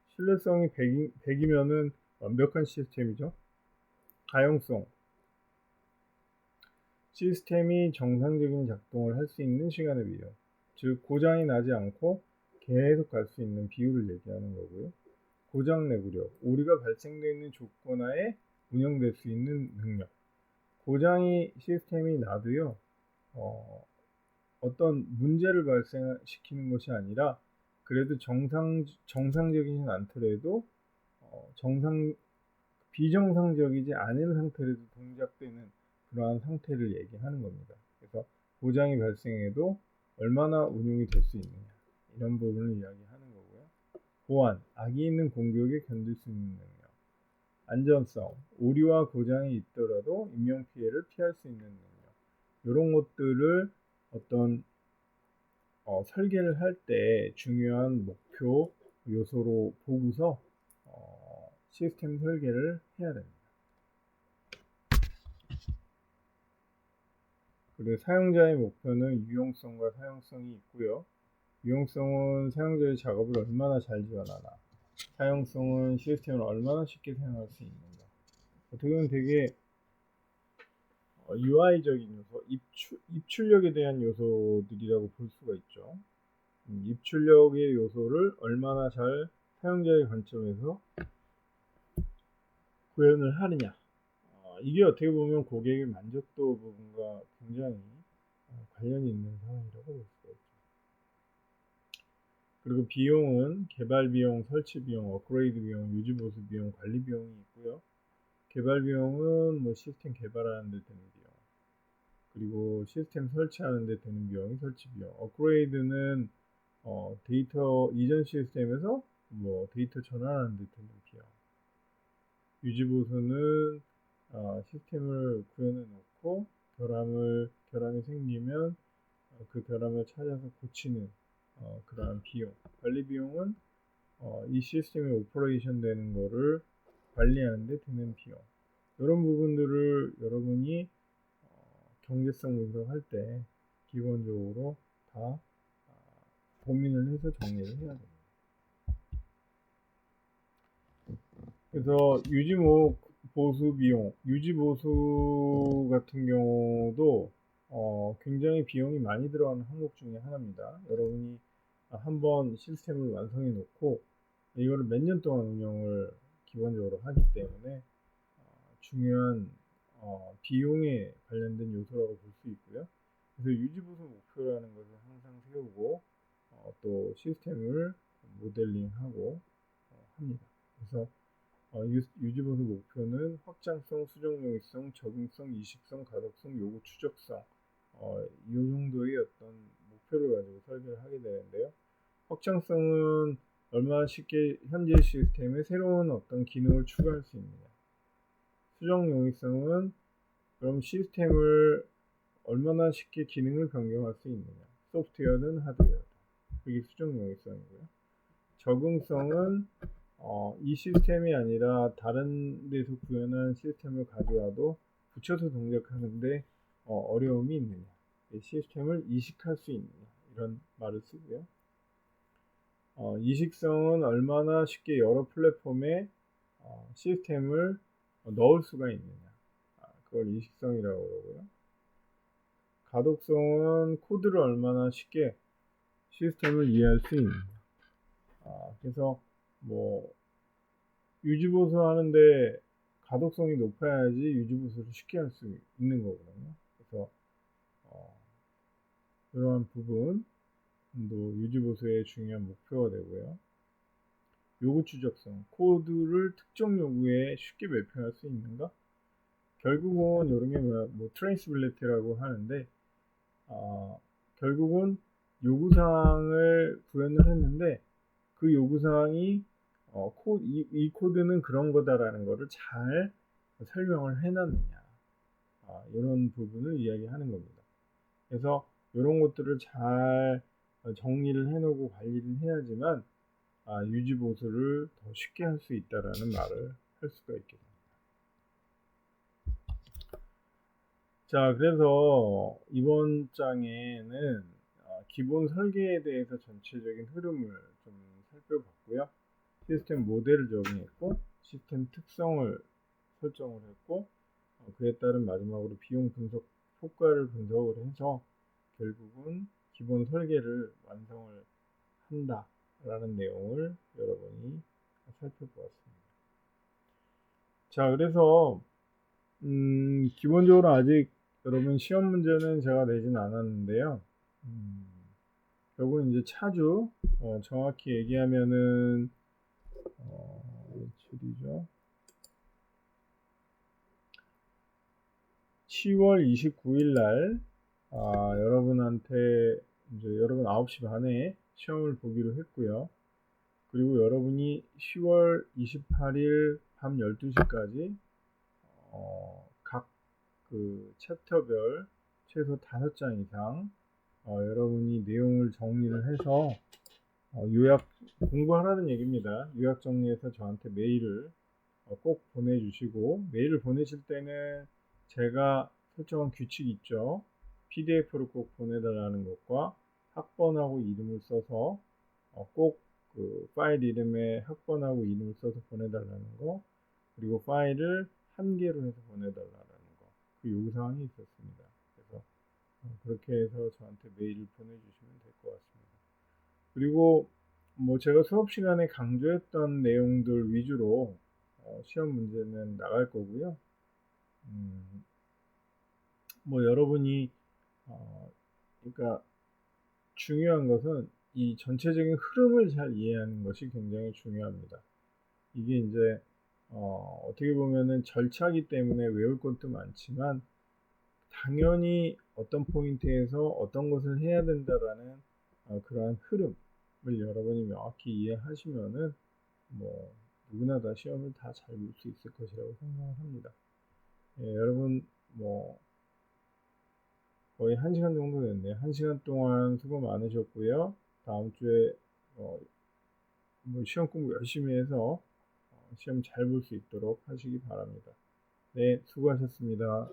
신뢰성이 100이면은 완벽한 시스템이죠. 가용성, 시스템이 정상적인 작동을 할 수 있는 시간의 비율, 즉 고장이 나지 않고 계속 갈 수 있는 비율을 얘기하는 거고요. 고장 내구력, 오류가 발생되어 있는 조건하에 운영될 수 있는 능력. 고장이 시스템이 나도요, 어떤 문제를 발생시키는 것이 아니라 그래도 정상적이진 않더라도 비정상적이지 않은 상태로도 동작되는 그러한 상태를 얘기하는 겁니다. 그래서 고장이 발생해도 얼마나 운용이 될 수 있느냐, 이런 부분을 이야기하는 거고요. 보안, 악의 있는 공격에 견딜 수 있는 능력. 안전성, 오류와 고장이 있더라도 인명피해를 피할 수 있는 능력. 이런 것들을 어떤 설계를 할 때 중요한 목표 요소로 보고서 시스템 설계를 해야 됩니다. 그리고 사용자의 목표는 유용성과 사용성이 있고요. 유용성은 사용자의 작업을 얼마나 잘 지원하나, 사용성은 시스템을 얼마나 쉽게 사용할 수 있는가. 어떻게 보면 되게 UI적인 요소, 입출력에 대한 요소들이라고 볼 수가 있죠. 입출력의 요소를 얼마나 잘 사용자의 관점에서 구현을 하느냐. 이게 어떻게 보면 고객의 만족도 부분과 굉장히 관련이 있는 상황이라고 볼 수가 있죠. 그리고 비용은 개발 비용, 설치 비용, 업그레이드 비용, 유지 보수 비용, 관리 비용이 있고요. 개발 비용은 뭐 시스템 개발하는 데 드는 비용, 그리고 시스템 설치하는 데 드는 비용이 설치 비용. 업그레이드는 데이터 이전 시스템에서 뭐 데이터 전환하는 데 드는 비용. 유지 보수는 시스템을 구현해 놓고 결함이 생기면 그 결함을 찾아서 고치는 그러한 비용. 관리 비용은 이 시스템이 오퍼레이션 되는 거를 관리하는 데 드는 비용. 이런 부분들을 여러분이 경제성 분석할 때 기본적으로 다 고민을 해서 정리를 해야 됩니다. 그래서 보수 비용, 유지 보수 같은 경우도 굉장히 비용이 많이 들어가는 항목 중에 하나입니다. 여러분이 한번 시스템을 완성해 놓고 이거를 몇 년 동안 운영을 기본적으로 하기 때문에 중요한 비용에 관련된 요소라고 볼 수 있고요. 그래서 유지보수 목표라는 것을 항상 세우고 또 시스템을 모델링하고 합니다. 그래서 유지보수 목표는 확장성, 수정용이성, 적응성, 이식성, 가독성, 요구 추적성 이 정도의 어떤 목표를 가지고 설계를 하게 되는데요. 확장성은 얼마나 쉽게 현재 시스템에 새로운 어떤 기능을 추가할 수 있느냐. 수정 용이성은 그럼 시스템을 얼마나 쉽게 기능을 변경할 수 있느냐. 소프트웨어는 하드웨어. 그게 수정 용이성이고요. 적응성은 이 시스템이 아니라 다른 데서 구현한 시스템을 가져와도 붙여서 동작하는데 어려움이 있느냐. 시스템을 이식할 수 있느냐. 이런 말을 쓰고요. 이식성은 얼마나 쉽게 여러 플랫폼에 시스템을 넣을 수가 있느냐. 그걸 이식성이라고 그러고요. 가독성은 코드를 얼마나 쉽게 시스템을 이해할 수 있느냐. 그래서 뭐 유지보수 하는데 가독성이 높아야지 유지보수를 쉽게 할 수 있는 거거든요. 그래서 이러한 부분도 유지보수의 중요한 목표가 되고요. 요구 추적성, 코드를 특정 요구에 쉽게 매표할 수 있는가? 결국은 이런 게 뭐 트레이스빌리티라고 하는데 결국은 요구사항을 구현을 했는데 그 요구사항이 이 코드는 그런 거다라는 거를 잘 설명을 해놨느냐, 이런 부분을 이야기하는 겁니다. 그래서 이런 것들을 잘 정리를 해놓고 관리를 해야지만 유지 보수를 더 쉽게 할 수 있다라는 말을 할 수가 있겠습니다. 자, 그래서 이번 장에는 기본 설계에 대해서 전체적인 흐름을 좀 살펴봤고요. 시스템 모델을 적용했고, 시스템 특성을 설정을 했고, 그에 따른 마지막으로 비용 분석 효과를 분석을 해서 결국은 기본 설계를 완성을 한다라는 내용을 여러분이 살펴보았습니다. 자, 그래서 기본적으로 아직 여러분 시험 문제는 제가 내진 않았는데요. 결국은 이제 차주 정확히 얘기하면은 며칠이죠? 10월 29일 날 여러분한테 이제 여러분 9시 반에 시험을 보기로 했고요. 그리고 여러분이 10월 28일 밤 12시까지 각 그 챕터별 최소 5장 이상 여러분이 내용을 정리를 해서 요약 공부하라는 얘기입니다. 요약 정리해서 저한테 메일을 꼭 보내주시고, 메일을 보내실 때는 제가 설정한 규칙 있죠. PDF로 꼭 보내달라는 것과 학번하고 이름을 써서 꼭 그 파일 이름에 학번하고 이름을 써서 보내달라는 거, 그리고 파일을 한 개로 해서 보내달라는 거, 그 요구사항이 있었습니다. 그래서 그렇게 해서 저한테 메일을 보내주시면 될 것 같습니다. 그리고 뭐 제가 수업 시간에 강조했던 내용들 위주로 시험 문제는 나갈 거고요. 뭐 여러분이 그러니까 중요한 것은 이 전체적인 흐름을 잘 이해하는 것이 굉장히 중요합니다. 이게 이제 어떻게 보면은 절차기 때문에 외울 것도 많지만 당연히 어떤 포인트에서 어떤 것을 해야 된다라는 그러한 흐름을 여러분이 명확히 이해하시면은 뭐 누구나 다 시험을 다 잘 볼 수 있을 것이라고 생각을 합니다. 예, 여러분 뭐 거의 1시간 정도 됐네요. 1시간 동안 수고 많으셨고요. 다음 주에 뭐 시험 공부 열심히 해서 시험 잘 볼 수 있도록 하시기 바랍니다. 네, 수고하셨습니다.